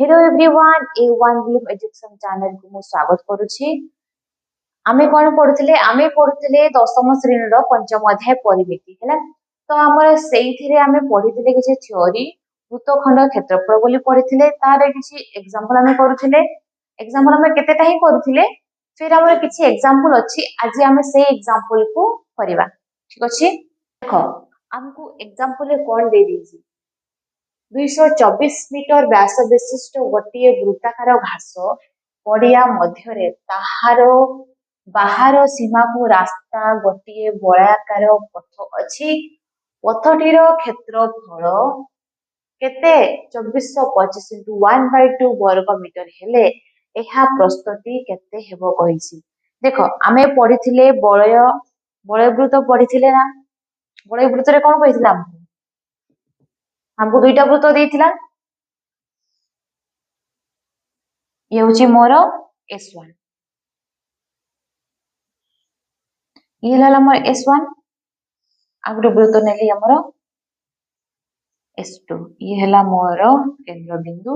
Hello everyone A1 gloom education channel को मु स्वागत करुछि। आमे कोन पढुथिले आमे पढुथिले दशम श्रेणी रो पंचम अध्याय परिमिति हैला। तो हमर सेइथिरे आमे पढिथिले किछि थ्योरी वृत्तखंड क्षेत्रफल बोली पढिथिले तारे किछि एग्जांपल आमे करूथिले। एग्जांपल आमे केतेटा ही करूथिले फिर हमर किछि एग्जांपल अछि आज आमे से एग्जांपल को करबा। ठीक अछि देखो हमको एग्जांपल कोन दे दीजी 224 मीटर व्यास विशिष्ट गोटे वृत्ताकार घास पड़िया मध्य ताहार बाहर सीमा को रास्ता गोटे बलयाकार पथ अछि। पथटीर क्षेत्रफल केते 2425 into 1/2 वर्ग मीटर हेले एहा प्रस्तुति केते हेबो कहिछि। देखो आमे पढिथिले बलयवृत्त पढिथिले ना। बलयवृत्त रे कोन कहिथिला हमको दुईटा वृत्त देइथिला। ये होची मोर S1 ये हला मोर S1 आगरो वृत्त नेली हमर S2 ये हला मोर केंद्र बिंदु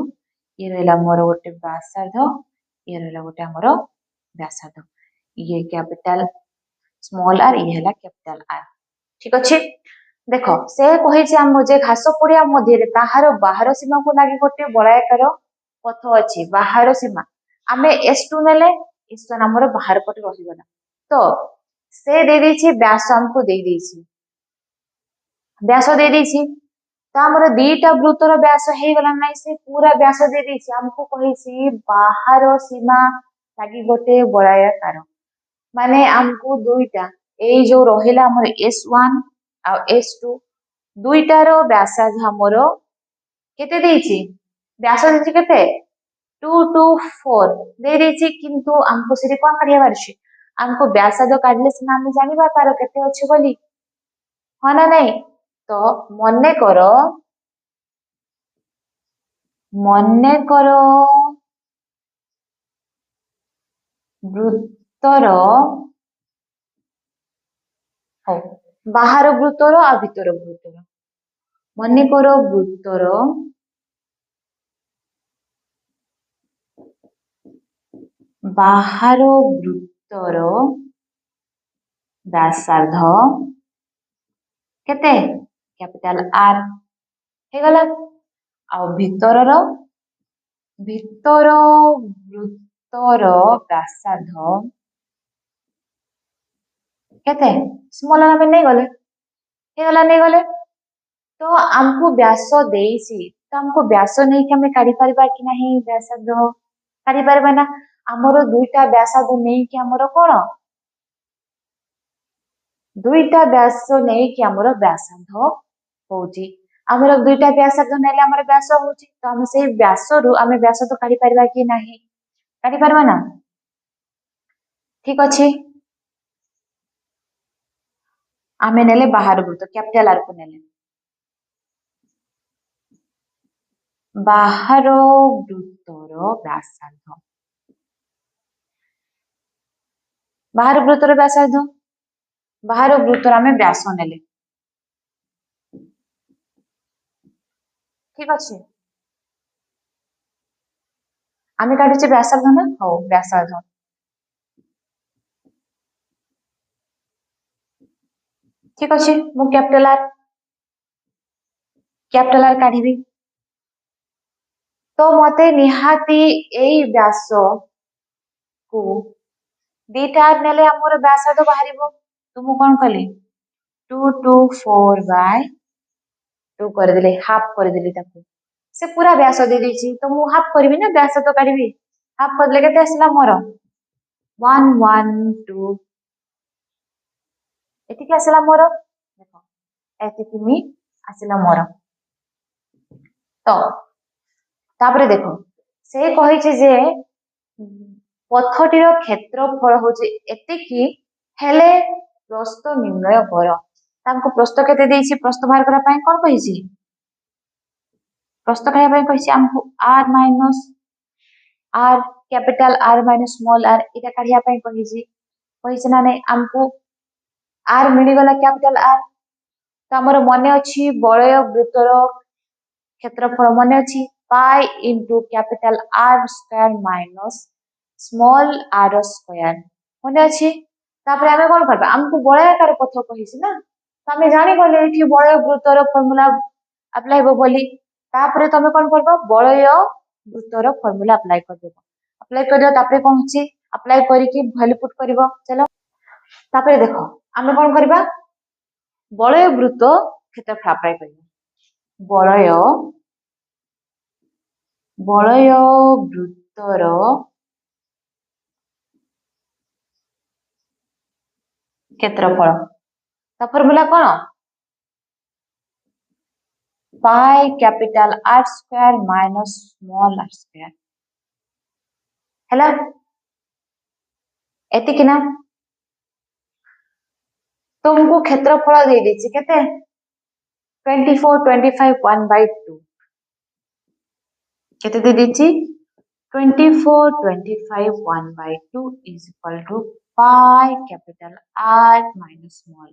ये रहला मोर गोटे व्यासार्ध ये रहला गोटे हमर व्यासार्ध ये कैपिटल स्मॉल r ये हला कैपिटल R। ठीक अछि देखो से कहि जे हम जे घास पड़िया मध्य रे ताहार बाहर सीमा को लागि गोटे बलयाकार पथ अछि। बाहर सीमा आमे S2 नेले S1 हमर बाहर पटे रहि गला। तो से दे देछि व्यास हमको दे देछि व्यास दे देछि तो हमर दुईटा वृत्तर व्यास हे गला नै से पूरा व्यास दे देछि हमको कहिछि बाहर सीमा लागि गोटे बलयाकार माने हमको दुईटा ए जो रहिला हमर S1 आ S2 दुईटार व्यासार्ध हमर केते देछि व्यास देछि केते 224 दे देछि किंतु हमको सिरि कोन काढिया बारछि हमको व्यासार्ध काढले सिना हम जानिबा तार केते अछि बोली ह ना नै। तो मन्ने करो वृत्तर हो बाहर वृत्तर आ भीतर वृत्तर मन्ने करो वृत्तर बाहर वृत्तर व्यासार्ध केते कैपिटल R हे गला आ भीतर वृत्तर व्यासार्ध केते स्मॉल r में नहीं गले हे गला नहीं गले। तो हमको व्यास देइसी तो हमको व्यास नहीं कि हमें काढी परबा कि नहीं व्यासार्ध काढी परबा ना हमरो दुईटा व्यासार्ध नहीं कि हमरो कोन दुईटा व्यास नहीं कि हमरो व्यासार्ध होउची हमरो दुईटा व्यासार्ध नेले हमरो व्यास होउची तो हम से व्यास रु हमें व्यासार्ध काढी परबा कि नहीं काढी परबा ना। ठीक अछि आमे नेले बाहर वृत्त कैपिटल R को नेले बाहर वृत्तर व्यासार्ध बाहर वृत्तर व्यासार्ध बाहर वृत्तर आमे व्यास नेले। ठीक अछि आमे काढिचे व्यासार्ध ना हो व्यासार्ध ठीक अछि मु कैपिटल R काढिबी तो मते निहाती एई व्यास को बीटा नेले हमर व्यासार्ध बाहरिबो तो मु कोन कली 224/2 कर देले हाफ कर देली ताको से पूरा व्यास दे देछि तो मु हाफ करबी ना व्यासार्ध काढिबी हाफ करले केते आसला मोर 112 एति के आसला मोर देखो एति किमी आसला मोर। तो तापरे देखो से कहिछि जे पथटीर क्षेत्रफल होचे एतिकी हेले प्रस्थ निर्णय कर तांको प्रस्थ केते देछि प्रस्थ बाहर करा पय कोन कहिछि प्रस्थ काढिया पय कहिछि हमको r capital R minus small r इटा काढिया पय कहिछि ना नै हमको r मिली गला कैपिटल R तो हमर मने अछि बलय वृत्तर क्षेत्रफल मने अछि pi into capital R square minus small r square मने अछि तापर आमे कोन करबा हमको बलयाकार पथ कहिछि ना तो आमे जानि गले एठी बलय वृत्तर फार्मूला अप्लाई हो बोली तापर तमे कोन करबा बलय वृत्तर फार्मूला अप्लाई कर देबो अप्लाई कर दियो तापर कोन छि अप्लाई करी कि वैल्यू पुट करबो चलो तापर देखो आमे कोन करबा बलय वृत्त क्षेत्रफल अप्लाई करबो बलय वृत्तर क्षेत्रफल ता फार्मूला कोन pi capital R square minus small r square हैला एति किना तुमको क्षेत्रफल दे देछि केते 24 25 1/2 केते दे देछि 24 25 1/2 is equal to pi capital R minus small r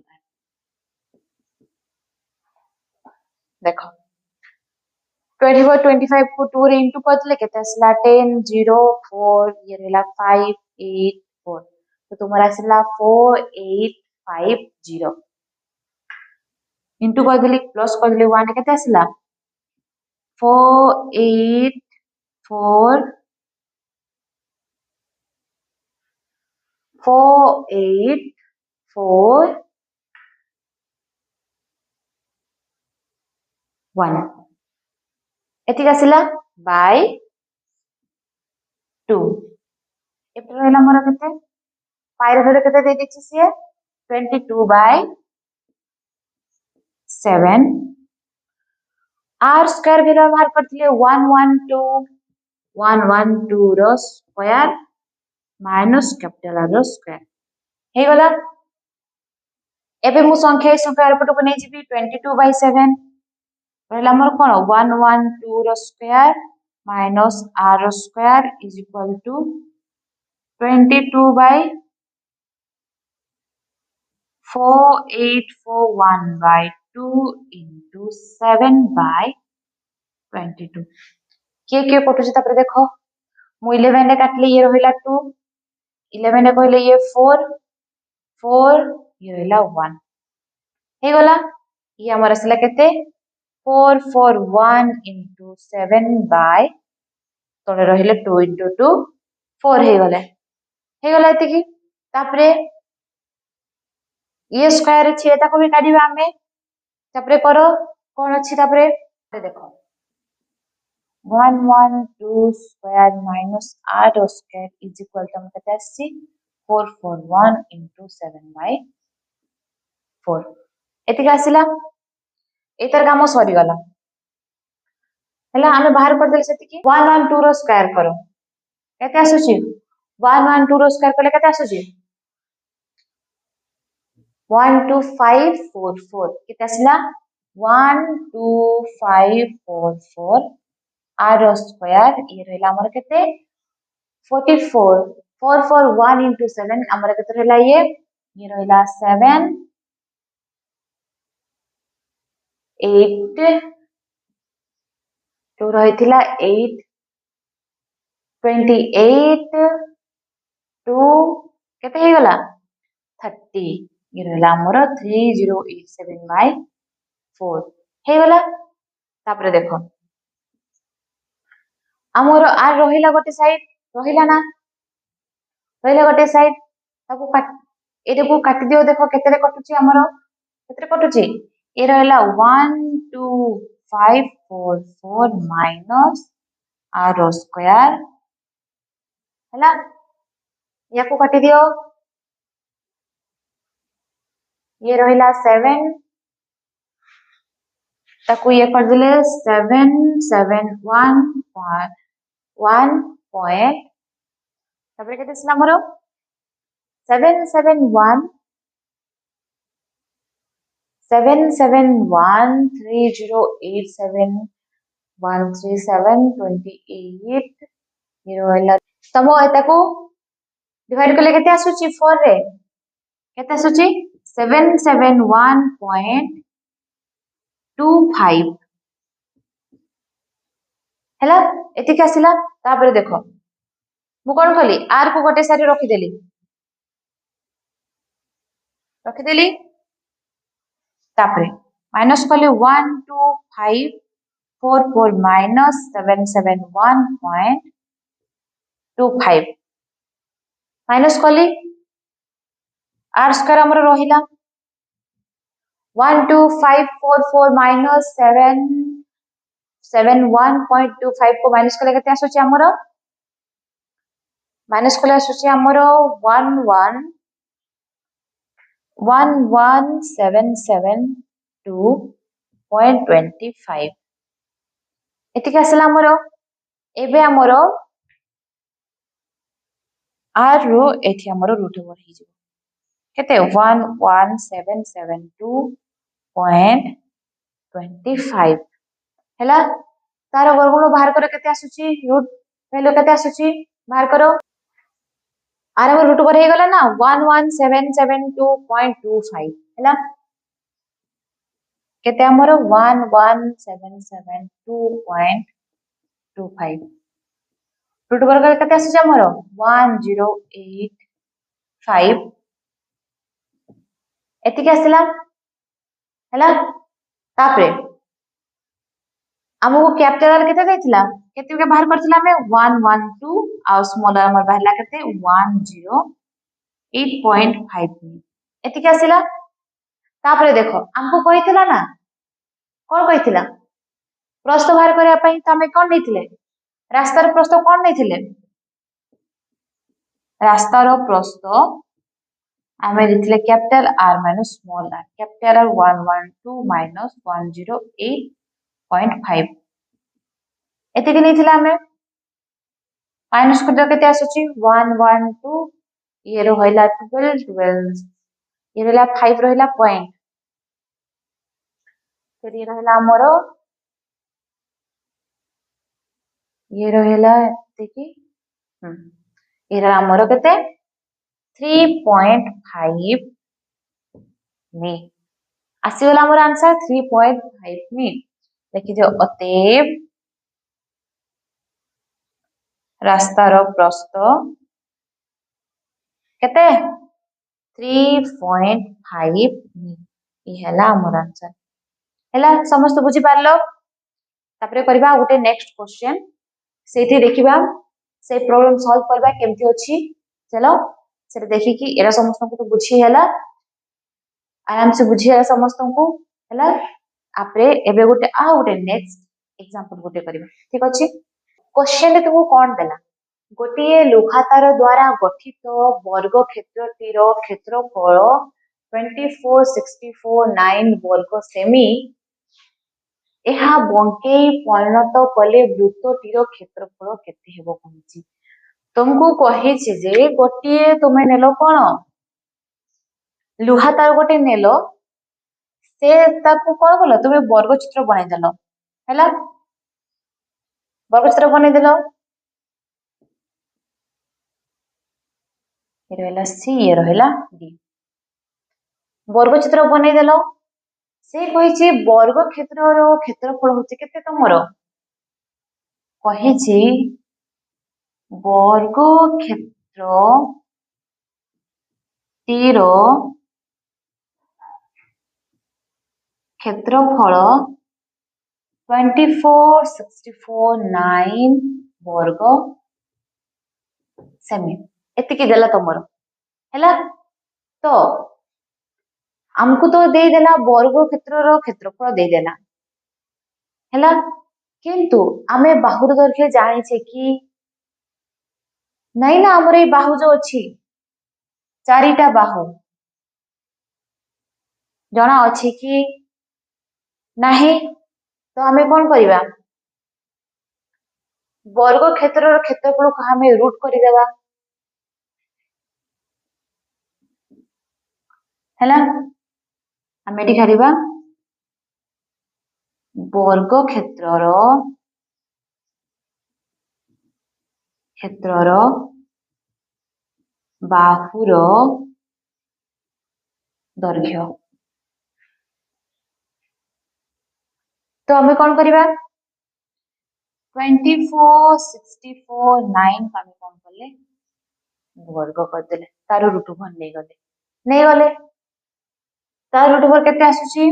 देखो 24 25 को 2 रे इंटू करले केते असला 10 0 4 ये रहला 5 8 4 तो तुम्हारा असला 4850 इंटू कर देली प्लस कर देली 1 केते असला 484 4841 एतिक आसिला बाय 2 एटा रहला मोर केते पाई रे केते दे दिछि से 22/7 r स्क्वायर भेला बाहर करथिले 112 rho square minus capital R रो स्क्वायर हे गला एबे मु संख्या एरपट को नै जिबी 22/7 रहला मोर कोन 112 rho square minus r rho square is equal to 22/4841/2 into 7/22 के कटुची तापर देखो मु 11 रे काटले ये रहला 2 11 रे कहले ये 4 4 ये रहला 1 हे गला ये हमर असला केते 441 into 7 by तोले रहले 2 into 2 4 हे गले एति की तापरे ये स्क्वायर अछि एता को भी काढिबा हमें तापरे करो कोन अछि तापरे देखो 112 square minus r square is equal to हमके आसी 441 into 7/4 एति आसिला एतर काम सरी गला हला हमें बाहर कर देले सेति की 112 रो स्क्वायर करो केते आसुची 112 रो स्क्वायर करले केते आसुची 12544 केते आसिला 12544 r स्क्वायर ये रहला हमर केते 44 441 into 7 हमर केते रहला ये रहला 7 8 तो रहिथिला 8 28 2 केते हे गला 30 ये रहला हमर 3087/4 हे गला तापर देखो हमर आर रहिला गोटे साइड रहिला ना रहिला गोटे साइड ताको काट एटे को काटी दियो देखो केते रे कटुची हमर केते कटुची ए रहला 12544 minus r स्क्वायर हला या को काटी दियो ये रहिला 7 ताको ये कर दिले 771 1 पॉइंट तापर केते सला हमर 771 308713713728 ये रहला तमो एता को डिवाइड करले केते आसुची 4 रे केते आसुची 771.25 हैला एतिक आसिला तापर देखो मु कोन कली आर को गोटे सारी रखिदेली तापर माइनस कली 1 2 5 4 4 माइनस 7 7 1.25 माइनस कली आर स्क्वायर हमर रहिला 1 2 5 4 4 माइनस 7 7 1.25 को माइनस कले केते आसुची हमर माइनस कले आसुची हमर 11772.25 एतिक आसला हमर एबे हमर आर रो एथि हमर रूट ओवर ही जो केते 11772.25 हैला तार वर्गुण बाहर करो केते आसुची रूट वैल्यू केते आसुची बाहर करो आर हमर रूट ओवर हे गला ना 11772.25 हैला केते हमर 11772.25 रूट ओवर केते आसुची हमर 1085 एतिक आसला हैला तापरे हमको कैपिटल आर केते देथिला केते के बाहर करथिला हमें 112 आ स्मॉल आर हमर बाहरला केते 108.5 एतिक आसला तापरे देखो हमको कहिथिला ना कोन कहिथिला प्रस्थ बाहर करिया पई त हमें कोन नैथिले रास्तार प्रस्थ कोन नैथिले रास्तार प्रस्थ हमें नैथिले capital R minus small R capital R 112 minus 108.5 एतिक नैथिला हमें माइनस कर केते आसुची 112 ये रहला 12 12 ये रहला 5 रहला पॉइंट फिर ये रहला हमरो ये रहला देखि ये रहला हमरो केते 3.5 मी आसी वाला हमर आंसर 3.5 मी देखि जो अतएव रास्तार प्रस्थ केते 3.5 मी ये हला हमर आंसर हला समस्त बुझी पारलो तापरे करबा गोटे नेक्स्ट क्वेश्चन सेठी देखिबा से प्रॉब्लम सॉल्व करबा केमती अछि चलो से देखि कि एरा समस्त को तो बुझी हला आराम से बुझी हला समस्त को हला आपरे एबे गोटे नेक्स्ट एग्जांपल गोटे करबा ठीक अछि क्वेश्चन तुमको कोन देला गोटे लोहातार द्वारा गठित वर्ग क्षेत्रटीर क्षेत्रफल 2464.9 वर्ग सेमी ଏହା बंकेई परिणत कले वृत्तटीर क्षेत्रफल केते हेबो कहछि तुमको कहिछि जे गोटे तुमे नेलो कोन लोहातार गोटे नेलो से ताकू कोन कलो तुमे वर्ग चित्र बनै देलो हैला वर्ग चित्र बनै देलो ये रहला सी ये रहला डी वर्ग चित्र बनै देलो से कहिछि वर्ग क्षेत्रर क्षेत्रफल होछि केते तमरो कहिछि वर्ग क्षेत्र टीर क्षेत्रफल 2464.9 वर्ग सेमी एतिकी देला तमरो हैला तो हमको तो दे देला वर्ग क्षेत्रर क्षेत्रफल दे देला हैला किंतु आमे बाहुर दैर्घ्य जानि छे कि नहीं ना हमर ए बाहु जो अछि चारिटा बाहु जना अछि कि नाही तो हमें कोन करिबा वर्ग क्षेत्रर क्षेत्रफल को हमें रूट करि देबा हैला हमें एटी करिबा वर्ग क्षेत्रर बाहुर दैर्घ्य तो हमें कौन करिबा 24 64 9 को आम कौन कले वर्ग करदे तार रूट ओवर नहीं गले तार रूट ओवर केते आसुची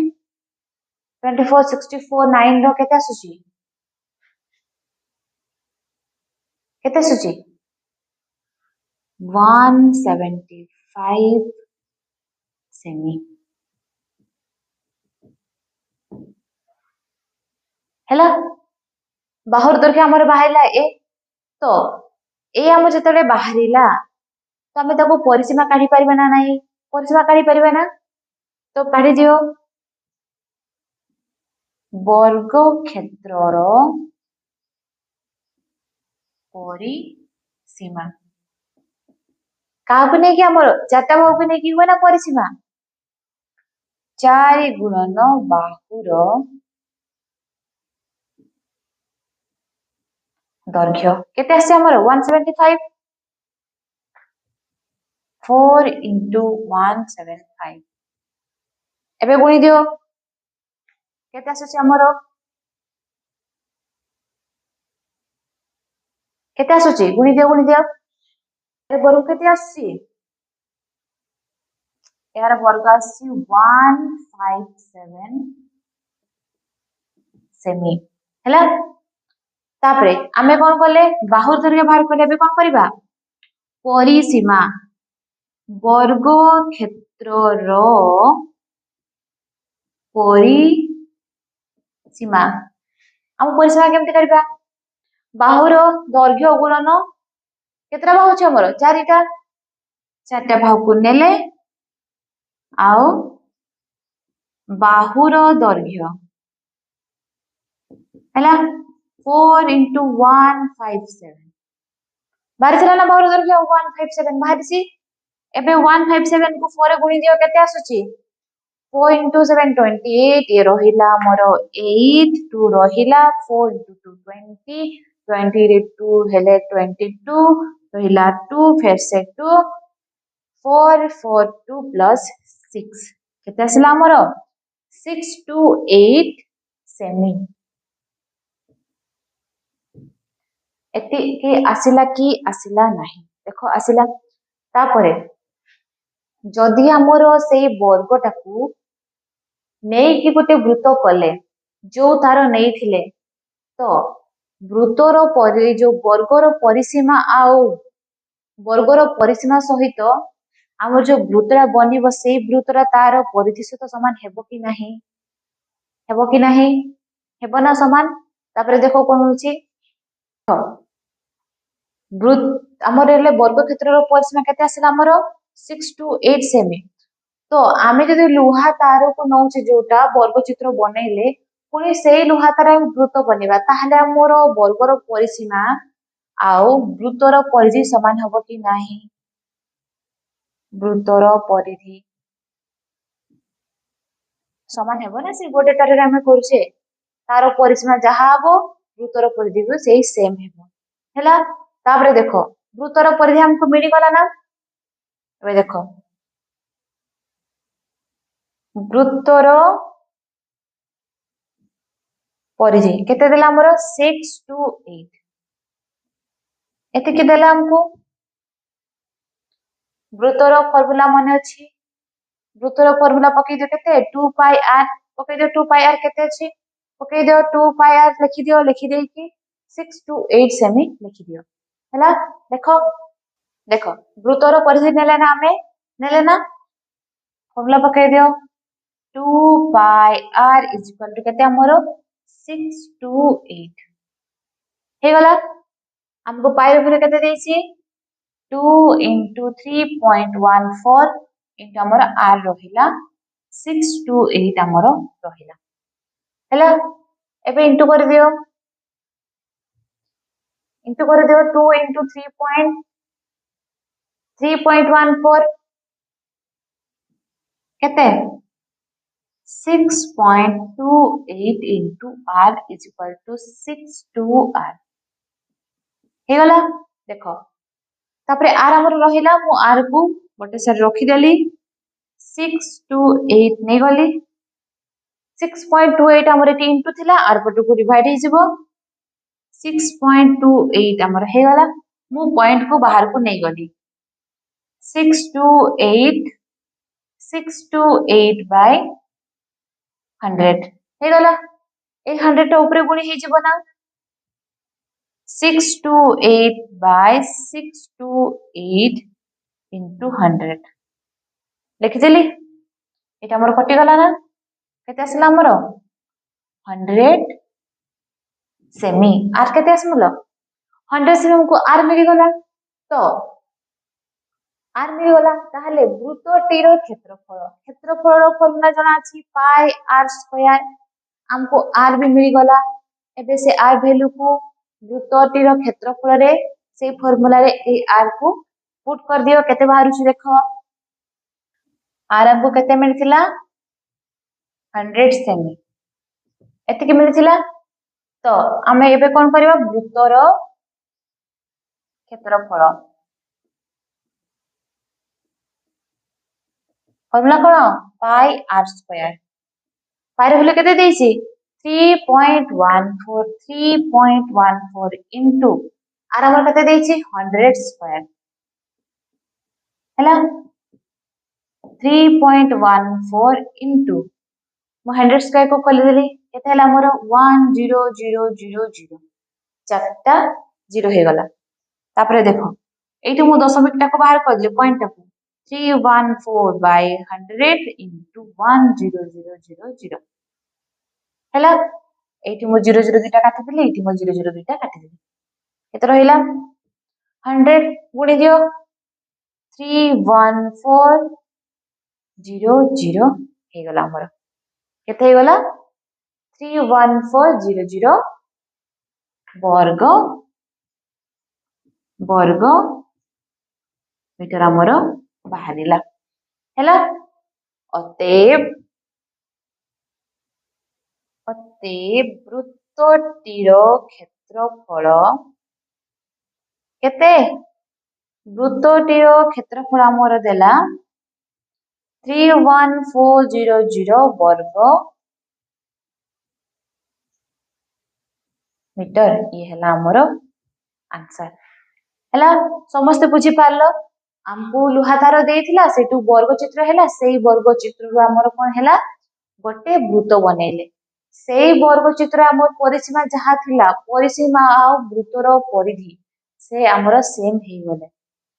24 64 9 रो केते आसुची केते आसुची 175 सेमी हैला बाहुर दर्घ्य हमर बाहरिला ए तो ए हम जतले बाहरिला तो आमे ताको परिसीमा काढी परिबा ना नाही परिसीमा काढी परिबा ना तो काढी दियो वर्ग क्षेत्रर परिसीमा काहाकु नै कि हमर चारटा बाहुकु नै कि हुए ना परिसीमा 4 गुणन बाहुर दर्घ्य केते आसे हमर 175 4 into 175 एबे गुणी दियो केते आसे हमर केते आसुची गुणी दियो ए वर्ग केते आसी यार वर्ग आसी 157 सेमी हैला तापरे आमे कोन करले बाहुर दर्घ्य बाहर करले बे कोन करबा परिसीमा वर्ग क्षेत्रर परिसीमा हम परिसीमा केमते करबा बाहुर दर्घ्य गुणन केतरा बाहु छ हमर चारटा बाहुकु नेले आओ बाहुर दर्घ्य हैला 4 into 157 बाहर चला ना बाहुर दर्घ्य 157 बाहर सी एबे 157 को 4 गुणी दियो केते आसुची 4 into 7 28 ये रहिला मोर 8 2 रहिला 4 into 2 20 20 रे 2 हेले 22 रहिला 2 फिर से 2 4 4 2 plus 6 केते आसला मोर 628 सेमी एति के आसिला कि आसिला नाही देखो आसिला तापरे जदि हमर सेई वर्गटाकू नै कि गोटे वृत्त कले जो तार नै थिले तो वृत्तर जो वर्गर परिसीमा आउ वर्गर परिसीमा सहित हमर जो वृत्तरा बनिबो सेई वृत्तरा तार परिधि सहित समान हेबो कि नाही हेबो ना समान तापरे देखो कोन होची वृत्त हमर एले वर्ग क्षेत्रर परिसीमा केते आसला हमर 628 सेमी तो आमे जदि लुहा तार को नौचे जोटा वर्ग चित्र बनैले पुनी सेई लुहा तार वृत्त बनेबा ताहले हमर वर्गर परिसीमा आउ वृत्तर परिधि समान हबो कि नाही वृत्तर परिधि समान हेबो ना से गोटे तार रे आमे करछे तार परिसीमा जहा हबो वृत्तर परिधि भी सेई सेम हेबो हैला तापरे देखो वृत्तर परिधि हमको मिली गला ना एबे देखो वृत्तर परिधि केते देला हमर 628 एते के देला हमको वृत्तर फार्मूला माने अछि वृत्तर फार्मूला पकई दे केते 2 पाई r पकई दे 2 पाई r केते अछि पकई दे 2 पाई r लिखि दे कि 628 सेमी लिखि दियो हैला देखो वृत्तर परिधि नेले ना हमें नेले ना फार्मूला पकई दियो 2 पाई r इज इक्वल टू केते हमरो 628 हे गला हमको पाई रे केते देछि 2 into 3.14 into हमर r रहिला 628 हमर रहिला हैला एबे इंटू कर दियो 2 into 3.14 केते 6.28 into r is equal to 62r हे गला देखो तापरे r हमर रहिला मु r को गोटे साइड रखी देली 628 नै गली 6.28 हमर एटी इनटू थिला r पटु को डिवाइड हे जिवो 6.28 आमर हे गला मु पॉइंट को बाहर को नहीं गली 628 बाय 100 हे गला ए 100 टा ऊपर गुणी हे जीव ना 628 बाय 628 into 100 लिखिदेली एटा हमर कटि गला ना केते आसला हमर 100 सेमी आर केते आसमलो 100 सेमी हमको आर मिली गला तो आर मिली गला ताहले वृत्तटीर क्षेत्रफल फॉर्मूला जଣା अछि पाई आर स्क्वायर हमको आर भी मिली गला एबे से आर वैल्यू को वृत्तटीर क्षेत्रफल रे से फॉर्मूला रे ए आर को पुट कर दियो केते बाहर छि देखो आर हमको केते मिलथिला 100 सेमी एते के मिलथिला तो आमे एबे कोन करबा वृत्तर क्षेत्रफल फॉर्मूला कोन पाई आर स्क्वायर पाई रे वैल्यू केते देछि 3.14 इनटू आर हमर केते देछि 100 स्क्वायर हैला 3.14 इनटू मु 100 स्क्वायर को खोली देली केते हला मोर 10000 चारटा 0 हे गला तापरे देखो एठी मु दशमिक टा को बाहर कर दिले पॉइंट टा को 314 बाय 100 इनटू 10000 हैला एठी मु 00 दुटा काटि देली एठी मु 00 दुटा काटि देली केते रहिला 100 गुणी दियो 31400 हे गला हमर केते हे गला 31400 वर्ग वर्ग मीटर हमर बाहरिला हैला अतएव वृत्तटीर क्षेत्रफल केते वृत्तटीर क्षेत्रफल हमर देला 31400 वर्ग मीटर ये हला हमर आंसर हला समस्त बुझी पारलो हमको लुहा तार देइथिला सेटू वर्ग चित्र हैला सेही वर्ग चित्र रो हमर कोन हैला गोटे वृत्त बनेले सेही वर्ग चित्र हमर परिसीमा जहा थिला परिसीमा आ वृत्तर परिधि से हमर सेम हे गले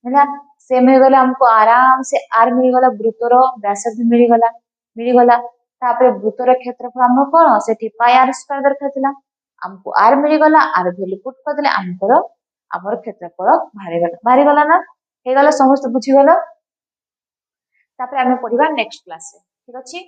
हैला सेम हे गले हमको आराम से आर मिल गला वृत्तर व्यासार्ध मिल गला तापरे वृत्तर क्षेत्रफल हमर कोन सेठी पाई आर स्क्वायर दरकार थिला हमको आर मिल गला आर वैल्यू पुट कर देले हमर क्षेत्रफल बाहरी गला ना हे गला समस्त बुझी गला तापरे हमें पढिबा नेक्स्ट क्लास रे ठीक अछि।